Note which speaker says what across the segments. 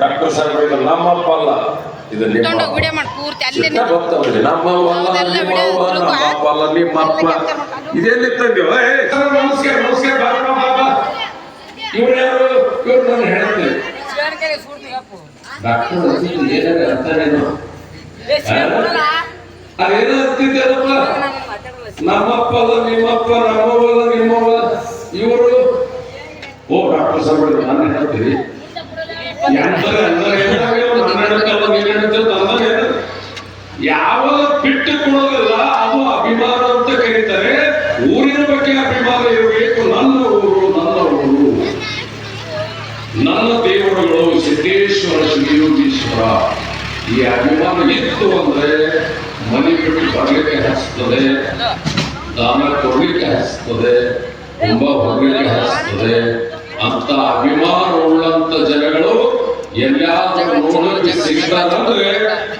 Speaker 1: Doctor Saheb ನಮ್ಮಪ್ಪ ಅಲ್ಲ, ಇದು ನಮ್ಮಪ್ಪ ಅಲ್ಲ, ನಿಮ್ಮಪ್ಪ. ಇದೆಲ್ಲಿ ತಂದೆವ? ನಮಸ್ಕಾರ ನಮಸ್ಕಾರ. ಇವ್ರು ಯಾರು? ಇವ್ರು ನಾನು ಹೇಳ್ತೇನೆ ಡಾಕ್ಟರ್ ಏನಾರ ಅಂತಾರೇನು? ಅದೇನೋ ಅಂತಿದ್ದಾರಪ್ಪ, ನಮ್ಮಪ್ಪ ಅಲ್ಲ ನಿಮ್ಮಪ್ಪ, ನಮ್ಮವಲ್ಲ ನಿಮ್ಮವ. ಇವರು ಓ ಡಾಕ್ಟರ್ ಸಾಹೇಬ್ ನಾನು ಹೇಳ್ತೀವಿ ಯಾವ ಬಿಟ್ಟು ಕೊಡೋದಿಲ್ಲ, ಅದು ಅಭಿಮಾನ ಅಂತ ಕರೀತಾರೆ. ಊರಿನ ಬಗ್ಗೆ ಅಭಿಮಾನ ಇರಬೇಕು. ನನ್ನ ಊರು, ನನ್ನ ಊರು, ನನ್ನ ದೇವರುಗಳು ಸಿದ್ದೇಶ್ವರ ಶ್ರೀಯೋಗೀಶ್ವರ. ಈ ಅಭಿಮಾನ ಇತ್ತು ಅಂದ್ರೆ ಮನೆ ಬಿಟ್ಟು ಬರಲಿಕ್ಕೆ ಹಚ್ತದೆ, ದಾನ ಕೊಡ್ಲಿಕ್ಕೆ ಹಚ್ತದೆ, ತುಂಬ ಹೊರಲಿಕ್ಕೆ ಹಚ್ತದೆ. ಅಂತ ಅಭಿಮಾನ ಉಳ್ಳಂತ ಜನಗಳು ಎಲ್ಲಾದ್ರೂ ನೋಡಕ್ಕೆ ಸಿಗ್ತಾರಂದ್ರೆ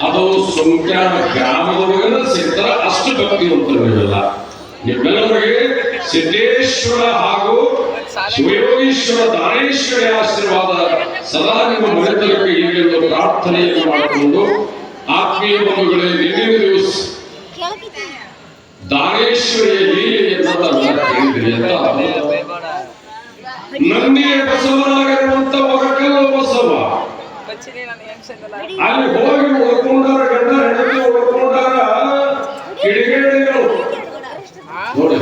Speaker 1: ಅದು ಸುಂಕ್ಯಾನ ಗ್ರಾಮದೊಳಗನ ಸಿಗ್ತಾರ. ಅಷ್ಟು ಭಕ್ತಿವಂತರಿಲ್ಲ. ನಿಮ್ಮೆಲ್ಲರಿಗೆ ಸಿದ್ದೇಶ್ವರ ಹಾಗೂ ಶಿವಯೋಗೀಶ್ವರ ದಾನೇಶ್ವರಿ ಆಶೀರ್ವಾದ ಸದಾ ನಿಮ್ಮ ಮನೆತನಕ್ಕೆ ಇರಲೆಂದು ಪ್ರಾರ್ಥನೆಯನ್ನು ಮಾಡಿಕೊಂಡು, ಆತ್ಮೀಯ ಬಂಧುಗಳೇ, ನಿನ್ನೆ ದಿವಸ ದಾನೇಶ್ವರಿಯ ಲೀಲೆಯನ್ನು ಕೇಳಿದ್ರಿ ಅಂತ. ನಂದಿಯ ಬಸವನಾಗಿರುವಂತ ಒರಕಲ್ಲು ಬಸವ ಅಲ್ಲಿ ಹೋಗಿ ಉಳ್ಕೊಂಡಾರ, ಗಂಡ ಹೆಂಡತಿ ಉಳ್ಕೊಂಡಾರ. ಕಿಡಿಗೇಡಿಗಳು ನೋಡಿ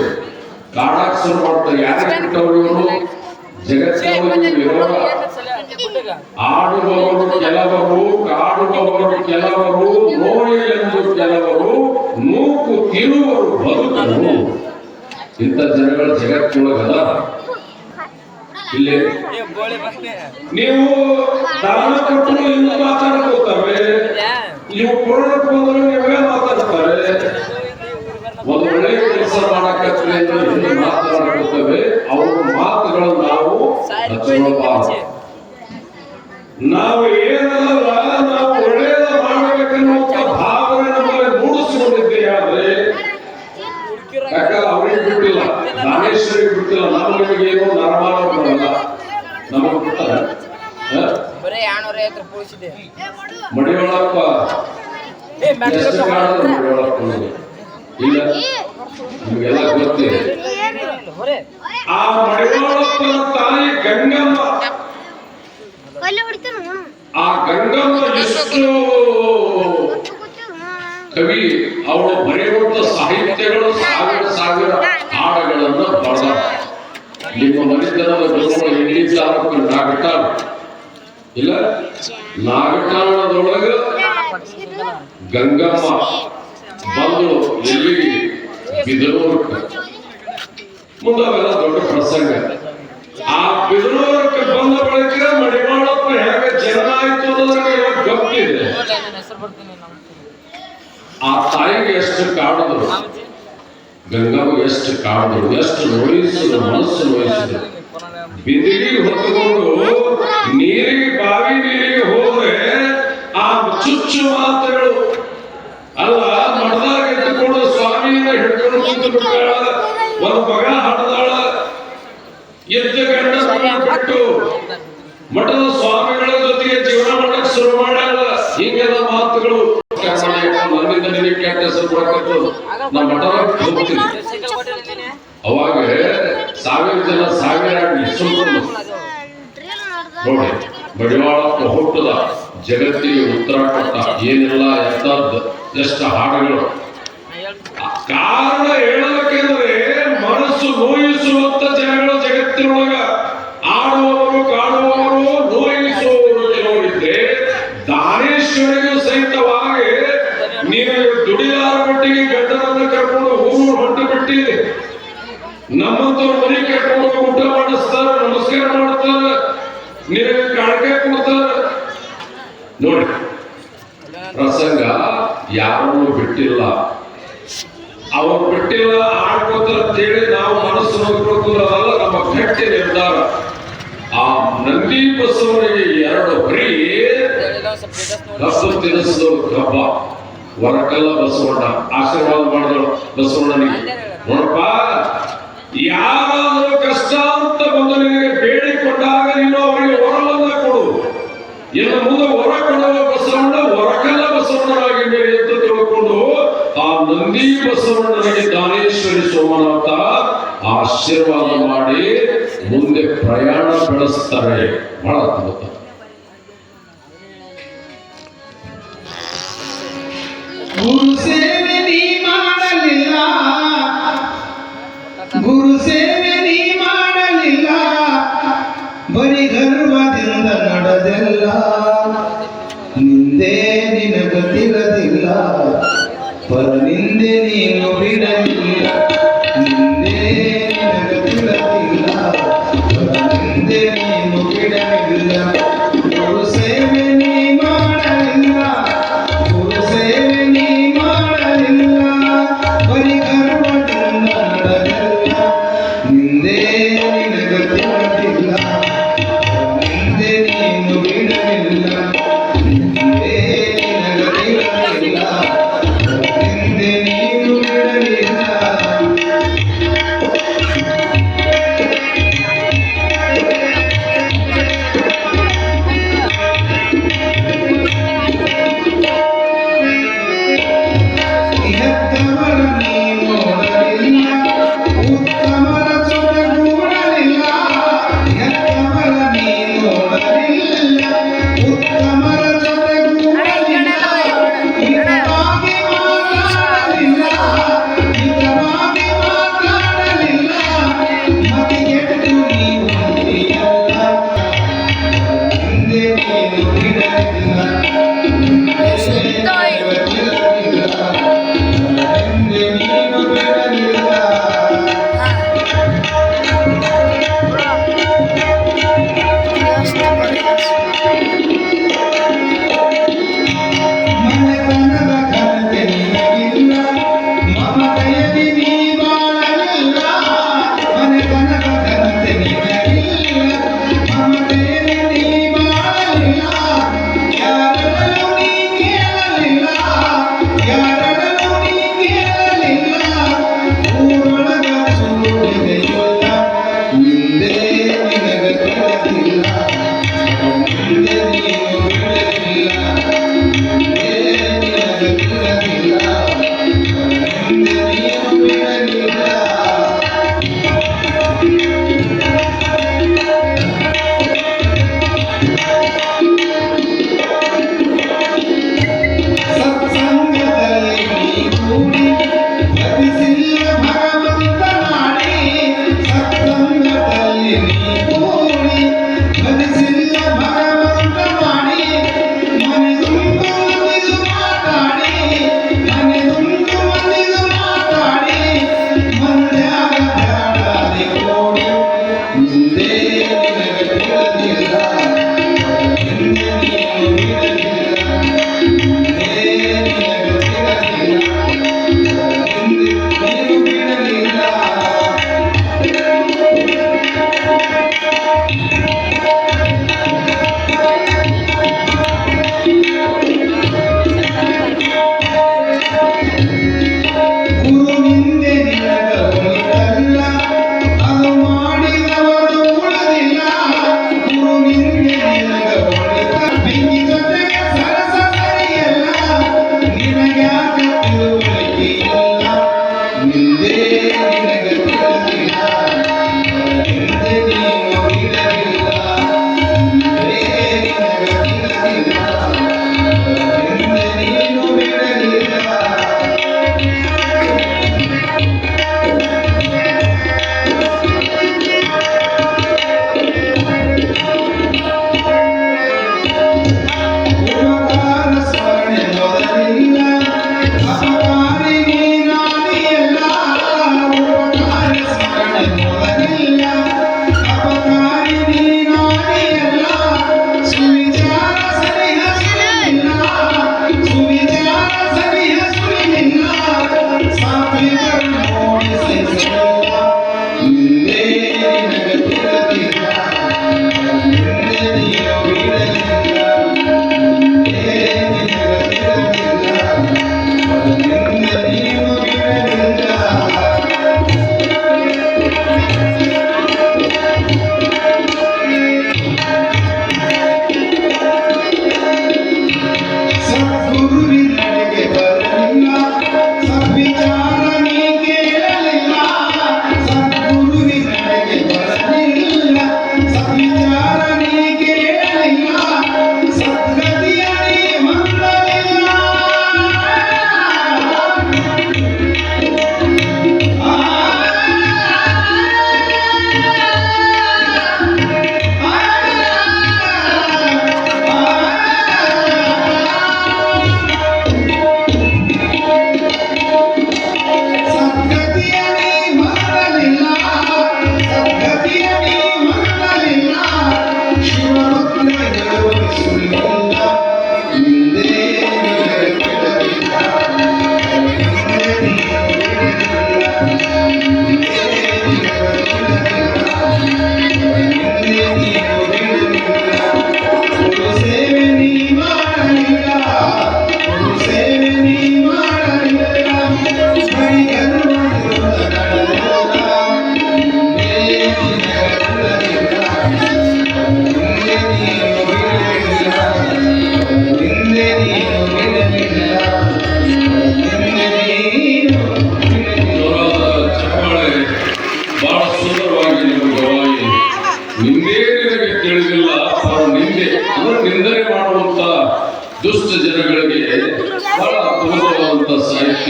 Speaker 1: ಕಾಡಾಕ್ ಶುರು ಮಾಡ್ತಾರೆ. ಯಾರಿಗೆ ಬಿಟ್ಟವರು ಇವರು? ಜಗತ್ತಿನ ಆಡುವವರು ಕೆಲವರು, ಕಾಡುವವರು ಕೆಲವರು, ನೋಯಲೆಂದು ಕೆಲವರು, ನೂಕು ತಿರುವರು ಬದುಕರು. ಇಂಥ ಜನಗಳ ಜಗತ್ತಿನೊಳಗದ. ಇಲ್ಲಿ ನೀವು ದಾನ ಕೊಟ್ಟರು ಇನ್ನು ಮಾತಾಡ್ಕೋತಾರೆ, ನೀವು ಕೊಡೋದಕ್ಕೆ ಬಂದ್ರು ನೀವೇ ಮಾತಾಡ್ತಾರೆ. ಒಂದು ಒಳ್ಳೆ ಕೆಲಸ ಮಾಡಕತ್ತೀವಿ ಅಂದ್ರೆ ಇಲ್ಲಿ ಮಾತನಾಡ್ಕೋತೇವೆ. ಅವ್ರ ಮಾತುಗಳನ್ನು ನಾವು ಹಚ್ಕೊಳ್ಬಾರ್ದು. ನಾವು ಏನಲ್ಲ, ನಾವು ಒಳ್ಳೆಯದ ಮಾಡಬೇಕನ್ನುವಂತ ಭಾವನೆ ನಮ್ಮಲ್ಲಿ ಮೂಡಿಸಿಕೊಂಡಿದ್ದೇವೆ. ಆದ್ರೆ ಯಾಕಂದ್ರೆ ಅವ್ರಿಗೆ ಬಿಟ್ಟಿಲ್ಲ, ದಾನೇಶ್ವರಿಗೆ ಬಿಟ್ಟಿಲ್ಲ. ನಾವು ನಿಮಗೆ ಏನೋ ನರಮಾನ ಕೊಡಲ್ಲ, ನಮಗೆ ಬಿಡ್ತಾರೆ. ಮಡಿವಾಳಪ್ಪ ಎಷ್ಟು ಕಾಣದ ಮಡಿವಾಳಪ್ಪ ಇಲ್ಲ, ನಿಮಗೆಲ್ಲ ಗೊತ್ತಿದೆ. ಆ ಮಡಿವಾಳಪ್ಪನ ತಾಯಿ ಗಂಗಮ್ಮ. ಆ ಗಂಗಮ್ಮ ಎಷ್ಟು ಕವಿ, ಅವಳು ಬರೆಯುವಂತ ಸಾಹಿತ್ಯಗಳು ಸಾವಿರ ಸಾವಿರ ಹಾಡುಗಳನ್ನು ಬರೆದ. ನಿಮ್ಮ ಮನೆತನದ ಬಸವ ಎಲ್ಲಿ ತಾಲೂಕು ನಾಗಠಾಣ ಇಲ್ಲ, ನಾಗಠಾಣದೊಳಗ ಗಂಗಮ್ಮ ಬಂದು ಎಲ್ಲಿ ಬಿದನೂರಕ್ಕೆ. ಮುಂದಾವೆಲ್ಲ ದೊಡ್ಡ ಪ್ರಸಂಗ. ಆ ಬಿದನೂರಕ್ಕೆ ಬಂದ ಬಳಿಕ ಮಡಿವಾಳಪ್ಪ ಹೇಗೆ ಜನನ ಆಯ್ತು ಅನ್ನೋದಕ್ಕೆ ಗೊತ್ತಿದೆ. ಆ ತಾಯಿಗೆ ಎಷ್ಟು ಕಾಡಿದ್ರು, ಗಂಗಮ್ಮಗೆ ಎಷ್ಟು ಕಾಡಿದ್ರು, ಎಷ್ಟು ನೋಯಿಸಿದ್ರು, ಮನಸ್ಸು ನೋಯಿಸಿದ್ರು. ಬಿದಿರಿಗೆ ಹೊತ್ತುಕೊಂಡು ನೀರಿಗೆ, ಬಾವಿ ನೀರಿಗೆ ಹೋದ್ರೆ ಆ ಚುಚ್ಚು ಮಾತುಗಳು ಅಲ್ಲ. ಮಠದಾಗ ಎತ್ತುಕೊಂಡು ಸ್ವಾಮಿಯಿಂದ ಹಿಡ್ಕೊಂಡು ಕುಂತು ಬಿಟ್ಟಾಳ. ಒಂದು ಮಗ ಹಡದಾಳ, ಎದ್ದ ಗಂಡ ಬಿಟ್ಟು ಮಠದ ಸ್ವಾಮಿಗಳ ಜೊತೆಗೆ ಜೀವನ ಮಾಡಕ್ ಶುರು ಮಾಡ್ಯಾಳ. ಹಿಂಗೆಲ್ಲ ಮಾತುಗಳು ನನ್ನಿಂದ ನಿನಗೆ ಕೆಟ್ಟ ಹೆಸರು ಕೊಡಕತ್ತು. ನಮ್ಮ ಮಠದಾಗ ಹೋಗ್ತೀನಿ. ಅವಾಗ ಸಾವಿರ ಜನ ಸಾವಿರ ನೋಡಿ ಮಡಿವಾಳಪ್ಪ ಹುಟ್ಟದ ಜಗತ್ತಿಗೆ ಉತ್ತರ ಕೊಟ್ಟ. ಏನೆಲ್ಲ ಎಂತದ್ದು, ಎಷ್ಟು ಹಾಡುಗಳು. ಕಾರಣ ಹೇಳಬೇಕೆಂದ್ರೆ ಮನಸ್ಸು ನೋಯಿಸುವಂತ ಜನಗಳು ಜಗತ್ತಿನೊಳಗ ಆಡುವವರು, ಕಾಡುವವರು, ನೋಯಿಸುವವರು ಕೆಲವರಿದ್ರೆ ದಾನೇಶ್ವರಿಗೂ ಸಹಿತವಾಗಿ ನೀವು ದುಡಿಯಾರ ಮಟ್ಟಿಗೆ ಗಂಡನನ್ನು ಕರ್ಕೊಂಡು ಊರು ಹೊಂಟು ಬಿಟ್ಟಿದೆ. ನಮ್ಮಂತವ್ರ ಮನೆ ಕರ್ಕೊಂಡು ಊಟ ಮಾಡಿಸ್ತಾರ, ನಮಸ್ಕಾರ ಮಾಡ್ತಾರ, ನಿನಗೆ ಕಾಣಿಕೆ ಕೊಡ್ತಾರ. ನೋಡಿ ಪ್ರಸಂಗ ಯಾರನ್ನೂ ಬಿಟ್ಟಿಲ್ಲ. ಅವ್ರು ಬಿಟ್ಟಿಲ್ಲ ಆಡ್ಕೋತಾರ ಅಂತೇಳಿ ನಾವು ಮನಸ್ಸು ನೋಡ್ಕೊಳ್ಕೋದ್ರಲ್ಲ ನಮ್ಮ ಗಟ್ಟಿ ನಿರ್ಧಾರ. ಆ ನಂದಿ ಬಸವನಿಗೆ ಎರಡು ಹೊರಿ ಕಬ್ಬು ತಿನ್ನಿಸಿದವರು. ಕಬ್ಬ ಹೊರಕಲ್ಲ ಬಸವಣ್ಣ ಆಶೀರ್ವಾದ ಮಾಡಿದಳು ಬಸವಣ್ಣನಿಗೆ. ನೋಡಪ್ಪ, ಯಾರಾದರೂ ಕಷ್ಟ ಅಂತ ಬಂದು ನಿನಗೆ ಬೇಡಿಕೊಂಡಾಗ ನೀನು ಅವರಿಗೆ ಹೊರಲನ್ನ ಕೊಡು. ಇನ್ನು ಮುಂದೆ ಹೊರ ಕೊಡುವ ಬಸವಣ್ಣ ಹೊರಕಲ್ಲ ಬಸವಣ್ಣನಾಗಿದ್ದೇನೆ ಅಂತ ತಿಳ್ಕೊಂಡು ಆ ನಂದಿ ಬಸವಣ್ಣನಿಗೆ ದಾನೇಶ್ವರಿ ಸೋಮನಾಥ ಆಶೀರ್ವಾದ ಮಾಡಿ ಮುಂದೆ ಪ್ರಯಾಣ ಬೆಳೆಸ್ತಾರೆ. ಬಹಳ ಅದ್ಭುತ.
Speaker 2: ಗುರು ಸೇವೆ ನೀ ಮಾಡಲಿಲ್ಲ, ಗುರು ಸೇವೆ ನೀ ಮಾಡಲಿಲ್ಲ, ಬರೀ ಗರ್ವದಿಂದ ನಡೆದೆಲ್ಲ, ನಿಂದೆ ನಿನಗತಿರದಿಲ್ಲ, ಪರ ನಿಂದೆ ನೀನು ಬಿಡಲಿಲ್ಲ, ನಿಂದೆ ನಿನಗತಿರದಿಲ್ಲ, ಪರ ನಿಂದೆ ನೀನು ಬಿಡಲಿಲ್ಲ. ಗುರು ಸೇವೆ ನೀ ಮಾಡಲಿಲ್ಲ, ಗುರು ಸೇವೆ ನೀ ಮಾಡಲಿಲ್ಲ, ಬರೀ ಗರ್ವದಿಂದ ನಡೆದೆಲ್ಲ, ನಿಂದೆ ನಿನಗತಿರದಿಲ್ಲ, ನಿಂದೆ ನೀನು ಬಿಡಲಿಲ್ಲ, ನಿಂದೆ ನಿನಗತಿರದಿಲ್ಲ, ನಿಂದೆ ನೀನು ಬಿಡಲಿಲ್ಲ. ಹೆತ್ತವರ ನೀ ನೋಡಲಿಲ್ಲ, ಉತ್ತಮರ ಜೊತೆಗೂಡಲಿಲ್ಲ, ಹೆತ್ತವರ ನೀ ನೋಡಲಿಲ್ಲ, ಉತ್ತಮರ ಜೊತೆಗೂಡಲಿಲ್ಲ, ಹಿತವಾಗಿ ಮಾತಾಡಲಿಲ್ಲ, ಹಿತವಾಗಿ ಮಾತಾಡಲಿಲ್ಲ, ಮತಿಗೆಟ್ಟು ನೀವು ಹೊಂದಿಯಲ್ಲ, ಹಿಂದೆ ನೀನು ಬಿಡಲಿಲ್ಲ, ಮನೆತನದ ಘನತೆ ನಿನಗಿಲ್ಲ, ಮಮತೆಯಲ್ಲಿ ನೀ ಬಾಳಲಿಲ್ಲ, ಮನೆತನದ ಘನತೆ ನಿನಗಿಲ್ಲ, ಮಮತೆಯಲ್ಲಿ ನೀ ಬಾಳಲಿಲ್ಲ, ಯಾರನ್ನೂ ನೀ ಕೇಳಲಿಲ್ಲ, ಯಾರನ್ನೂ ನೀ ಕೇಳಲಿಲ್ಲ, ಊರೊಳಗ ಸುಳ್ಳಿದೆಯಿಲ್ಲ, ನಿಂದೆ ನಿನಗತಿರದಿಲ್ಲ, ನಿಂದೆ ನೀನು ಬಿಡಲಿಲ್ಲ, ನಿಂದೆ ನಿನಗತಿರದಿಲ್ಲ, ನಿಂದೆ ನೀನು ಬಿಡಲಿಲ್ಲ. ಸತ್ಸಂಗದಲ್ಲಿ ನೀ ಕೂಡಿ ಭಜಿಸಿಲ್ಲ ಭಗವಂತ ಮಾಡಿ, ಸತ್ಸಂಗದಲ್ಲಿ ನೀ ಕೂಡಿ ಭಜಿಸಿಲ್ಲ ಭಗವಂತ ಮಾಡಿ, ಮನೆದುಂಟು ಮನಿದು ಮಾತಾಡಿ, ಮನೆದುಂಟು ಮನಿದು ಮಾತಾಡಿ, ಮಂದ್ಯಾಗ ಬ್ಯಾಡಾದಿ ಕೋಡಿ, ನಿಂದೆ ನಿನಗತಿರದಿಲ್ಲ, ನಿಂದೆ ನೀನು ಬಿಡಲಿಲ್ಲ, ನಿಂದೆ ನಿನಗತಿರದಿಲ್ಲ, ನಿಂದೆ ನೀನು ಬಿಡಲಿಲ್ಲ. ಗುರು ನಿಂದೆ ನಿನಗ ಉಳಿತಲ್ಲ, ಅದು ಮಾಡಿದವರು ಉಳಿದಿಲ್ಲ, ಗುರು ನಿಂದೆ ನಿನಗ ಉಳಿತ, ಬೆಂಕಿ ಜೊತೆಗೆ ಸರಸ ಸರಿಯಲ್ಲ, ನಿನಗ್ಯಾಕ ತಿಳುವಳಿಕೆಯಿಲ್ಲ, ನಿಂದೆ ನಿನಗತಿರದಿಲ್ಲ, ನಿಂದೆ ನೀನು ಬಿಡಲಿಲ್ಲ, ನಿಂದೆ ನಿನಗತಿರದಿಲ್ಲ, ನಿಂದೆ ನೀನು ಬಿಡಲಿಲ್ಲ. ಉಪಕಾರ ಸ್ಮರಣೆ ಮೊದಲಿಲ್ಲ, ಅಪಕಾರಿಗೆ ನಾಡಿಯಲ್ಲ, ಉಪಕಾರ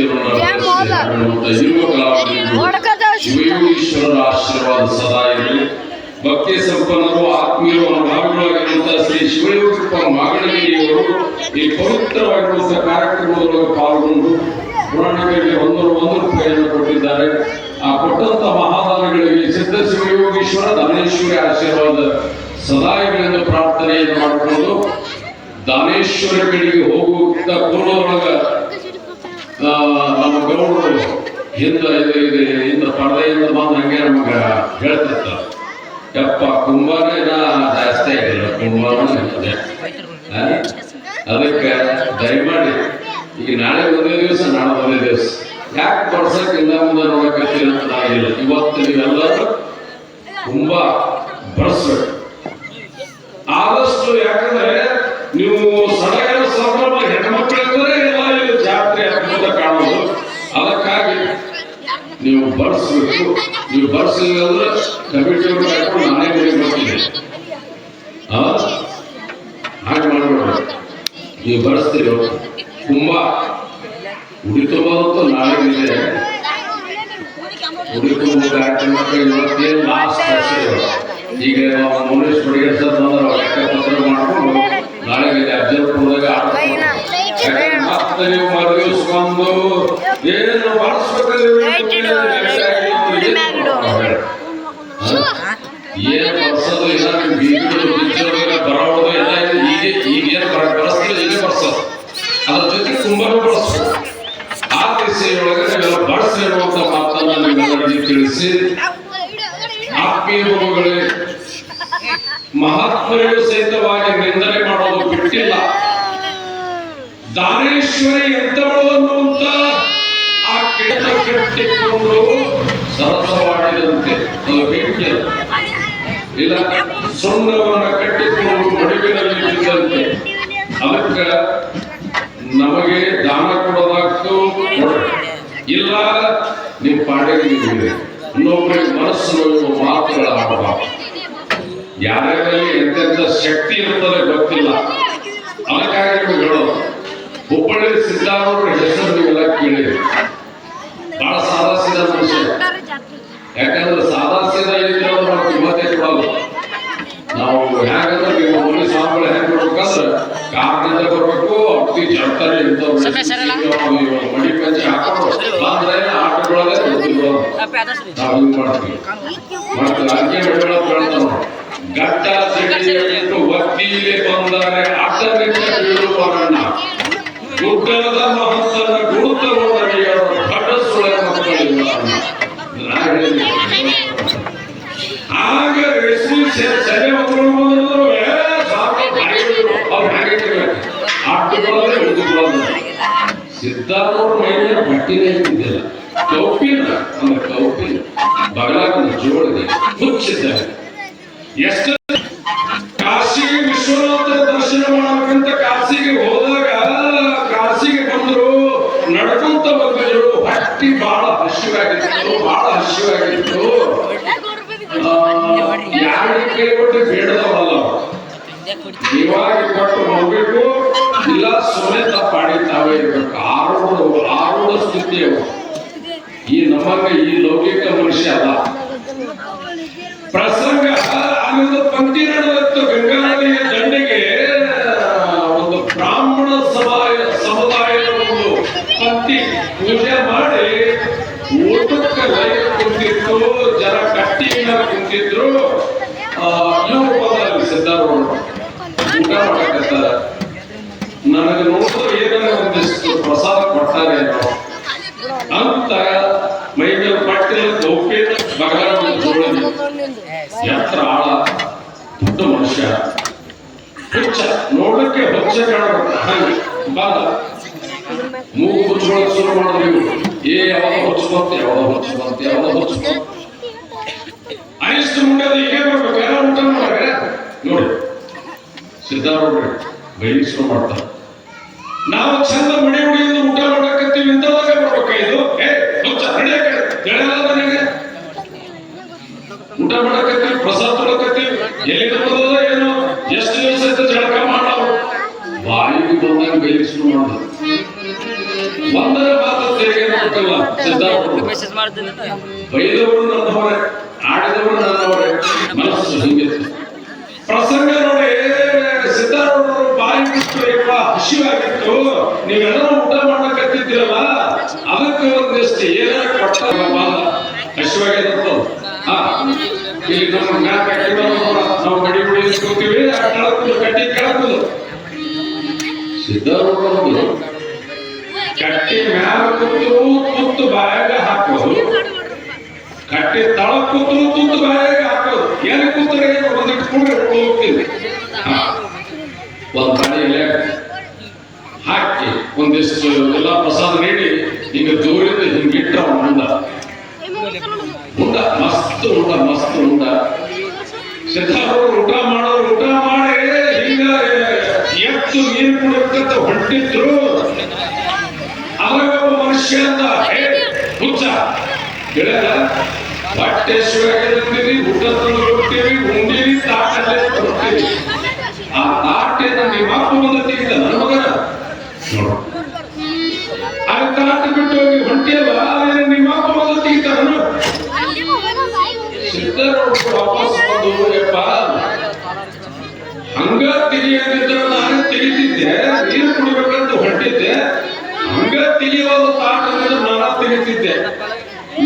Speaker 1: ಭಕ್ತಿಯನ್ನು ಇರುವ ಶಿವಯೋಗೀಶ್ವರರ ಆಶೀರ್ವಾದ ಸದಾ ಇರಲಿ. ಭಕ್ತಿ ಸಂಪನ್ನರು ಆತ್ಮೀಯರು ಅನುಭಾವಿಗಳಾಗಿರುವಂತಹ ಶ್ರೀ ಶಿವಯೋಗಿಪ್ಪ ಮಾಗಣಗಿರಿಯವರು ಈ ಪವಿತ್ರವಾಗಿರುವಂತಹ ಕಾರ್ಯಕ್ರಮದೊಳಗೆ ಪಾಲ್ಗೊಂಡು ಪುರಾಣಿಕರಿಗೆ 100 ರೂಪಾಯಿಯನ್ನು ಕೊಟ್ಟಿದ್ದಾರೆ. ಆ ಕೊಟ್ಟಂತ ಮಹಾದಾನಗಳಿಗೆ ಸಿದ್ಧ ಶಿವಯೋಗೀಶ್ವರ ದಾನೇಶ್ವರಿ ಆಶೀರ್ವಾದ ಸದಾ ಇರಲೆಂದು ಪ್ರಾರ್ಥನೆಯನ್ನು ಮಾಡಿಕೊಂಡು ದಾನೇಶ್ವರಿ ಕಡೆಗೆ ಹೋಗುತ್ತಾ ಪೂರ್ವದೊಳಗ ನಮ್ಮ ಗೌಡರು ಹಿಂದ ಪರದೆಯಿಂದ ಬಂದು ಹಂಗೆ ನಮಗ ಹೇಳ್ತಿರ್ತಾರೆ, ಯಪ್ಪ ಕುಂಭನೇ ಜಾಸ್ತಿ ಆಗಿಲ್ಲ, ಕುಂಭನೇ ಅದಕ್ಕೆ ದಯಮಾಡಿ ಈಗ ನಾಳೆ ಒಂದೇ ದಿವಸ ನಾಳೆ ಒಂದೇ ದಿವಸ ಯಾಕೆ ಬಡ್ಸಕ್ಕಿಲ್ಲ ಮುಂದೆ ನೋಡಕತ್ತೀರ ಅಂತ ನಾಗಿಲ್ಲ. ಇವತ್ತು ನೀವೆಲ್ಲರೂ ತುಂಬಾ ಬಳಸ್ಬೇಕು ಆದಷ್ಟು. ಯಾಕಂದ್ರೆ ನೀವು ಸಡಗರ ಸಂಭ್ರಮ ಹೆಣ್ಮಕ್ಳಿಂದ್ರೆ ಎಲ್ಲ ಇದು ಜಾತ್ರೆ ಅದ್ಭುತ ಕಾಣೋದು. ಅದಕ್ಕಾಗಿ ನೀವು ಬಳಸ್ಬೇಕು. ನೀವು ಬಳಸಲಿಲ್ಲ ಅಂದ್ರೆ ಕಮಿಟಿ ಹಾಕೊಂಡು ನಾನೇ ಮನೆಗೆ ಬರ್ತೀನಿ. ಹಾಗೆ ಮಾಡಬೇಡ, ನೀವು ಬಳಸ್ತೀರಿ. ತುಂಬಾ ಉಡಿ ತುಂಬೋದಂತೂ ನಾಳೆ ಇದೆ. ಉಡಿ ತುಂಬ ಕಾರ್ಯಕ್ರಮಕ್ಕೆ ಇವತ್ತೇನು ಲಾಸ್ಟ್ ಈಗ ನಾವು ಮೌನೇಶ್ ಬಡಿಗೆ ಸರ್ ಬಂದ್ರೆ ಲೆಕ್ಕಪತ್ರ ಮಾಡ್ಕೊಂಡು ನಾಳೆ ಅಫ್ಜಲ್ಪುರದಾಗ ಮತ್ತೆ ನೀವು ಮರಗಿಸ್ಕೊಂಡು ಏನು ಮಾಡಿಸ್ಬೇಕಾದ್ರೆ ಏನ್ ಬರ್ಸೋದು ಇಲ್ಲ, ನಿಮ್ ಬೀಜ ಬರೋದು ಎಲ್ಲ ಈಗೇನು ಬಳಸ್ತೀವಿ ಈಗ ಬರ್ಸೋದು. ಅದ್ರ ಜೊತೆ ತುಂಬಾನು ಬಳಸ್ಬೇಕು. ಆ ದಿಸೆಯೊಳಗೆ ನೀವೆಲ್ಲ ಬಳಸಿ ಅನ್ನುವಂಥ ಮಾತನ್ನ ನಿಮ್ಮೆಲ್ಲರಿಗೆ ತಿಳಿಸಿ, ಆತ್ಮೀಯ ಗುರುಗಳೇ ಮಹಾತ್ಮರಿಗೂ ಸಹಿತವಾಗಿ ನಿಂದನೆ ಮಾಡೋದು ಬಿಟ್ಟಿಲ್ಲ. ದಾನೇಶ್ವರಿ ಎಂತವಳು ಅನ್ನುವಂತ ಆ ಕೆಟ್ಟ ಕಟ್ಟಿಕೊಂಡು ಸರಸವಾಡಿದಂತೆ ಅದು ಬೆಂಕಿ ಇಲ್ಲ, ಸುಣ್ಣವನ್ನ ಕಟ್ಟಿಕೊಂಡು ಮಡುವಿನಲ್ಲಿ ಬಿದ್ದಂತೆ. ಅದಕ್ಕೆ ನಮಗೆ ದಾನ ಕೊಡೋದಾಗ್ತು ಇಲ್ಲ, ನಿಮ್ಮ ಪಾಡಿಗೆ ಇದೆ. ಇನ್ನೊಬ್ಬರಿಗೆ ಮನಸ್ಸು ನೋಯುವ ಮಾತುಗಳಾಗಬಾರದು. ಯಾರ್ಯಾರಲ್ಲಿ ಎಂತೆಂಥ ಶಕ್ತಿ ಇರ್ತದೆ ಗೊತ್ತಿಲ್ಲ. ಅದಕ್ಕಾಗಿ ನೀವು ಹೇಳೋದು ಹುಬ್ಬಳ್ಳಿ ಸಿದ್ದಾರೂಢರ ಹೆಸರು ನೀವೆಲ್ಲ ಕೇಳಿರಿ. ಬಹಳ ಸಾದಾ ಸೀದಾ ಮನುಷ್ಯ. ಯಾಕಂದ್ರೆ ಸಾದಾ ಸೀದಾ ಇದ್ರೆ ನಾವು ಕಿಮ್ಮತ್ತೆ ಕೊಡೋದು. ನಾವು ಹೇಗಂದ್ರೆ ನೀವು ಮನೆ ಸ್ವಾಮಿಗಳು ಹೆಂಗ್ ಬರ್ಬೇಕಂದ್ರೆ ಕಾರ್ನಿಂದ ಬರ್ಬೇಕು, ಅತಿ ಜಡ್ತಾರೆ ಮಡಿ ಪಂಚಿ ಹಾಕೊಂಡು ಬಂದ್ರೆ ಆಟಗಳಲ್ಲೇ ನಾವು ಹಿಂಗ್ ಮಾಡ್ತೀವಿ. ಅಂಕೆ ಬೆಳೆಗಳು ಗಟ್ಟ ಸಿಡಿಯಿಟ್ಟು ಒತ್ತಿಲೆ ಬಂದರೆ ಅಡ್ಡದಿಂದ ಬೀಳುವರಣ್ಣ, ಗುಡ್ಡದ ಮಹತ್ತನ ಗುರುತವರಣಿಯರು ದೊಡ್ಡ ಸುಳೆ ಮಕ್ಕಳಿಲ್ಲ. ಆಗ ಸೆರೆ ಮಕ್ಕಳು ಆಟಗಳಲ್ಲೇ ಉಳಿದುಕೊಳ್ಳೋದು. ಸಿದ್ಧಾರೂಢ ಮೈಯ ಬಟ್ಟಿನೇ ಇದ್ದಿದ್ದಿಲ್ಲ, ಕೌಪಿನ ಅಂದ್ರೆ ಕೌಪಿನ ಬಗಲಾಗ ಜೋಳಿಗೆ ಮುಚ್ಚಿದ್ದಾರೆ. ಎಷ್ಟು ಕಾಶಿಗೆ ವಿಶ್ವನಾಥರ ದರ್ಶನ ಮಾಡಬೇಕಂತ ಕಾಶಿಗೆ ಹೋದಾಗ ಕಾಶಿಗೆ ಬಂದ್ರು, ನಡ್ಕೊಂತ ಬಂದಿದ್ರು. ಹೊಟ್ಟಿ ಬಹಳ ಹಸಿವಾಗಿತ್ತು, ಬಹಳ ಹಸಿವಾಗಿತ್ತು. ಯಾರಿಗೆ ಕೇಳ್ಬಿಟ್ಟು ಬೇಡದವಲ್ಲ, ನೀವಾಗಿ ಕೊಟ್ಟು ಹೋಗ್ಬೇಕು, ಇಲ್ಲ ಸೊನೆ ತಪ್ಪಾಡಿ ತಾವೇ ಇರ್ಬೇಕು. ಆರೋಢ ಸ್ಥಿತಿ ಅವು. ಈ ನಮಗ ಈ ಲೌಕಿಕ ಮನುಷ್ಯ ಅಲ್ಲ. ಪ್ರಸಂಗ ಆಮೇಲೆ ಪಂಕ್ತಿ ನಡೆದಿತ್ತು. ಗಂಗಾ ನದಿಯ ದಂಡೆಗೆ ಒಂದು ಬ್ರಾಹ್ಮಣ ಸಮುದಾಯದ ಒಂದು ಪಂಕ್ತಿ ಪೂಜೆ ಮಾಡಿ ಊಟಕ್ಕೆ ಲೈನ್ ಕುಂತಿತ್ತು, ಜನ ಕಟ್ಟಿಯಿಂದ ಕುಂತಿದ್ರು. ಇವರು ಬಂದಲ್ಲಿ ಸಿದ್ಧಾರೂಢ ಊಟ ಮಾಡಕತ್ತಾರ. ನನಗೆ ನೋಡಿದ್ರೆ ಏನಾರ ಒಂದಿಷ್ಟು ಪ್ರಸಾದ ಕೊಟ್ಟಾರೆ ಅಂತ ಮೈ ಮೇಲೆ ಪಟ್ಟಿನ ಗೌಪಿನ ಬಗಲ ಜೋಳಿಗೆ. ಎತ್ತರ ಆಳ, ದೊಡ್ಡ ಮನುಷ್ಯ, ಹುಚ್ಚ, ನೋಡಕ್ಕೆ ಹುಚ್ಚ ಕಾಣಬೇಕು. ಹಂಗೆ ಬಾದ ಮೂಗು ಹುಚ್ಚೊಳಗೆ ಶುರು ಮಾಡಿದ್ರು. ಯಾವಾಗ ಹುಚ್ಚುವಂತೆ ಯಾವಾಗ ಹುಚ್ಚುವಂತೆ ಯಾವಾಗ ಹುಚ್ಚು ಅನಿಷ್ಟು ಮುಂದೆ ಹೀಗೆ ಬರ್ಬೇಕು. ಯಾರೋ ಊಟ ಮಾಡ್ರೆ ನೋಡಿ ಸಿದ್ಧಾರೂಢ ಬೈಲಿ ಶುರು ಮಾಡ್ತಾರೆ. ನಾವು ಚಂದ ಮಡಿ ಹುಡಿಯಿಂದ ಊಟ ಮಾಡಕತ್ತೀವಿ, ಇಂಥವಾಗ ಬರ್ಬೇಕ ಇದು. ಹುಚ್ಚ ನಡೆಯಕ್ಕೆ ನನಗೆ ಊಟ ಮಾಡಕತ್ತೀವಿ, ಪ್ರಸಾದ ತೊಳಕತ್ತೀವಿ, ಎಲ್ಲಿ ಬರೋದ ಏನೋ, ಎಷ್ಟು ದಿವಸ ಆಯ್ತು ಜಳಕ ಮಾಡೋ ಬಾಯಿಗೆ ಬಂದಾಗ ಬೈಲಿ ಶುರು ಮಾಡಿದ್ರು. ಒಂದರ ಮಾತತ್ತೆ ಸಿದ್ಧಾರೂಢರು
Speaker 3: ಮೆಸೇಜ್ ಮಾಡ್ತೀನಿ
Speaker 1: ಬೈದವರು ನನ್ನವರೇ, ಆಡಿದವರು ನನ್ನವರೇ, ಮನಸ್ಸು ಹಿಂಗಿತ್ತು. ಪ್ರಸಂಗ ನೋಡಿ, ಸಿದ್ಧಾರೂಢರು ಬಾಯಿ ಬಿಟ್ಟು ಹಸಿವಾಗಿತ್ತು, ನೀವೆಲ್ಲರೂ ಊಟ ಮಾಡಕತ್ತಿದ್ದೀರಲ್ಲ, ಅದಕ್ಕೆ ಒಂದಿಷ್ಟು ಏನಾರ ಕೊಟ್ಟ ಹಸಿವಾಗಿರುತ್ತೋ ಇಲ್ಲಿ ನಮ್ಮ ಮ್ಯಾಲ ನಾವು ಮಡಿ ಕೂತೀವಿ, ಕೆಳಕುದು ಕಟ್ಟಿ ಕೆಳಕುದು. ಸಿದ್ಧಾರೂಢರು ಕಟ್ಟಿ ಮ್ಯಾಲ ಕೂತು ತುತ್ತು ಬಾಯಾಗ ಹಾಕೋದು, ಕಟ್ಟಿ ತಳ ಕೂತು ತುತ್ತು ಬಾಯಾಗ ಹಾಕೋದು. ಏನು ಕೂತರೆ ಒಂದಿಟ್ಕೊಂಡ್ರೆ ಹೋಗ್ತೀವಿ. ಒಂದ್ ಕಡೆಯಲ್ಲೇ ಹಾಕಿ ಒಂದಿಷ್ಟು ಎಲ್ಲ ಪ್ರಸಾದ ನೀಡಿ ಹಿಂಗ ದೂರಿಂದ ಹಿಂಗಿಟ್ಟ ಉಂಡ ಮಸ್ತ್ ಉಂಡ ಮಸ್ತ್ ಉಂಡ. ಸಿದ್ಧಾರೂಢರು ಊಟ ಮಾಡೋರು ಊಟ ಮಾಡಿ ಹಿಂಗ ಎತ್ತು ನೀರು ಕುಡಿಯಕ್ಕಂತ ಹೊಂಟಿದ್ರು. ಅವಾಗ ಒಬ್ಬ ಮನುಷ್ಯ ಅಂದ, ಹುಚ್ಚ ಗೆಳೆಯ, ಬಟ್ಟೆ ಶಿವಾಗಿರ್ತೀವಿ, ಊಟ ತಂದು ಕೊಡ್ತೀವಿ, ಉಂಡಿರಿ, ತಾಟಲ್ಲೇ ಕೊಡ್ತೀವಿ. ಆ ತಾಟೆನ ನಿಮ್ಮ ಅಪ್ಪ ಬಂದ ತೆಗಿದ ನನ್ನ ಮಗನ ನೋಡು, ಆ ತಾಟ ಬಿಟ್ಟು ಹೋಗಿ ಹೊಂಟಿಯಲ್ಲ, ಅದೇನು ನಿಮ್ಮ ಅಪ್ಪ ಬಂದ ತೆಗಿತಾರನು. ಸಿದ್ಧಾರೂಢರು ವಾಪಸ್ ಬಂದು, ಯಪ್ಪ ಹಂಗ ತೆಗಿಯದಿದ್ರೆ ನಾನೇ ತೆಗಿತಿದ್ದೆ, ನೀರು ಕುಡಿಬೇಕಂತ ಹೊಂಟಿದ್ದೆ, ಹಂಗ ತೆಗಿಯೋದು ತಾಟದಿಂದ ನಾನ ತೆಗಿತಿದ್ದೆ.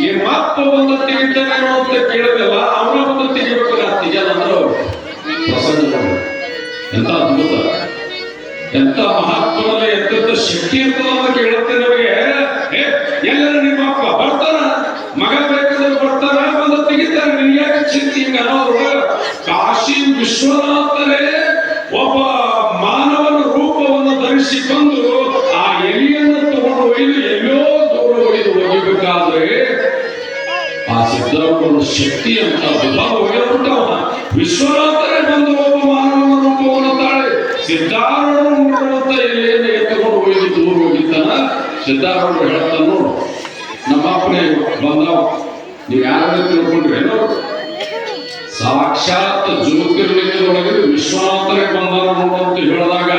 Speaker 1: ನಿಮ್ಮ ಅಪ್ಪ ಬಂದು ತೆಗಿತಾನೇನೋ ಅಂತ ಕೇಳಿದೆಲ್ಲ, ಅವನ ಬಂದು ತೆಗಿಬೇಕು, ನಾ ತೆಗಿಯಲ್ಲ. ಪ್ರಸಂಗ ಎಂತ ಅದ್ಭುತ, ಎಂತ ಮಹಾತ್ಮನಲ್ಲಿ ಎಂತ ಶಕ್ತಿ ಇರ್ತದ ಅಂತ ಕೇಳುತ್ತೆ ನಮಗೆ. ಎಲ್ಲರೂ ನಿಮ್ಮ ಅಪ್ಪ ಬರ್ತಾರ, ಮಗ ಬೇಕಾದ್ರೆ ಬರ್ತಾರ, ಬಂದು ತೆಗಿತಾರೆ, ನಿನ್ಯಾಕೆ ಚಿಂತೆ ಹಿಂಗ ಅನ್ನೋದ್ರೊಳಗ ಕಾಶಿ ವಿಶ್ವನಾಥರೇ ಒಬ್ಬ ಮಾನವನ ರೂಪವನ್ನು ಧರಿಸಿ ಬಂದು ಆ ಎಲಿಯನ್ನು ತಗೊಂಡು ಒಯ್ದು ಎಲ್ಲೋ ದೂರ ಒಯ್ದು ಒಗಿಬೇಕಾದ್ರೆ ಆ ಸಿದ್ಧಾರೂಢರ ಶಕ್ತಿ ಅಂತ ಒಯ್ಯಬಿಟ್ಟವ. ವಿಶ್ವನಾಥರೇ ಬಂದು ಒಬ್ಬ ಮಾನವನ ರೂಪವನ್ನು ತಾಳೆ ಸಿದ್ಧಾರೂಢರು ನೋಡುವಂತ ಎಲೆಯನ್ನು ಎತ್ತುಕೊಂಡು ಒಯ್ದು ದೂರ ಹೋಗಿದ್ದಾನ. ಸಿದ್ಧಾರೂಢರು ಹೇಳ್ತಾನ, ನೋಡು ನಮ್ಮ ಅಪ್ಪನೇ ಬಂದವ, ನೀವು ಯಾರು ತಿಳ್ಕೊಂಡ್ರೇನೋ, ಸಾಕ್ಷಾತ್ ಜ್ಯೋತಿರ್ಲಿಂಗದೊಳಗೆ ವಿಶ್ವನಾಥರೇ ಬಂದಾರ ನೋಡು ಅಂತ ಹೇಳಿದಾಗ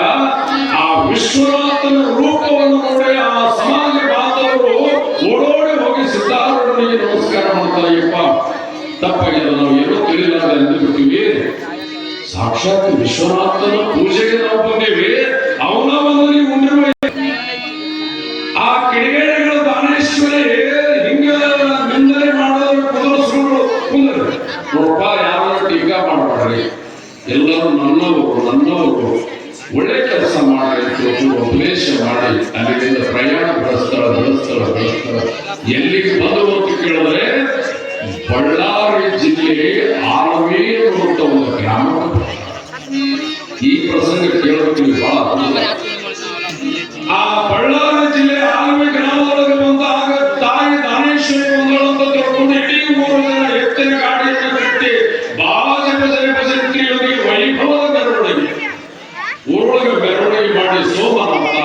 Speaker 1: ಆ ವಿಶ್ವನಾಥನ ರೂಪವನ್ನು ನೋಡಿ ಆ ಸಮಾಜ ಬಾಂಧವರು ಓಡೋಡಿ ಹೋಗಿ ಸಿದ್ಧಾರೂಢನಿಗೆ ನಮಸ್ಕಾರ ಮಾಡ್ತಾರೆ. ಯಪ್ಪ ತಪ್ಪಾಗಿದೆ, ನಾವು ಏನೋ ತಿಳಿಲ್ಲ ಎಂದು ಬಿಟ್ಟಿವಿ, ಸಾಕ್ಷಾತ್ ವಿಶ್ವನಾಥನ ಪೂಜೆಗೆ ನಾವು ಬಂದೇವಿ, ಅವನ ಒಂದು ನೀವು ಉಂಡಿರುವ ಆ ಕಿಡಿಗೇಡಿಗಳು ದಾನೇಶ್ವರಿ ಹಿಂಗ ನಿಂದನೆ ಮಾಡೋದ್ರ ಕುದುರಿಸ್ಕೊಂಡು ಕುಂದ್ರಿ. ನೋಡಪ್ಪ, ಯಾರು ಟೀಕಾ ಮಾಡಬೇಡ್ರಿ, ಎಲ್ಲರೂ ನನ್ನವರು ಒಳ್ಳೆ ಕೆಲಸ ಮಾಡಿ ಉಪದೇಶ ಮಾಡಿ ಅಲ್ಲಿಂದ ಪ್ರಯಾಣ ಬೆಳೆಸ್ತಾಳ. ಎಲ್ಲಿಗೆ ಬಂದರು ಅಂತ ಕೇಳಿದ್ರೆ ಬಳ್ಳಾರಿ ಜಿಲ್ಲೆ ಆಲವಿ ಅನ್ನುವಂತ ಒಂದು ಗ್ರಾಮ. ಈ ಪ್ರಸಂಗ ಕೇಳಬೇಕು ಬಹಳ ಅದ್ಭುತ. ಆ ಬಳ್ಳಾರಿ ಜಿಲ್ಲೆ ಆಲವಿ ಗ್ರಾಮದೊಳಗೆ ಬಂದಾಗ ತಾಯಿ ದಾನೇಶ್ವರಿ ಬಂದಳು ಅಂತ ತಿಳ್ಕೊಂಡು ಇಡೀ 3 ಜನ ಎತ್ತಿನ ಗಾಡಿಯನ್ನು ಕಟ್ಟಿ ಬಾಜ ಭಜಂತ್ರಿಯೊಂದಿಗೆ ವೈಭವದ ಮೆರವಣಿಗೆ ಊರೊಳಗೆ ಮೆರವಣಿಗೆ ಮಾಡಿ ಸೋಮನಾಥ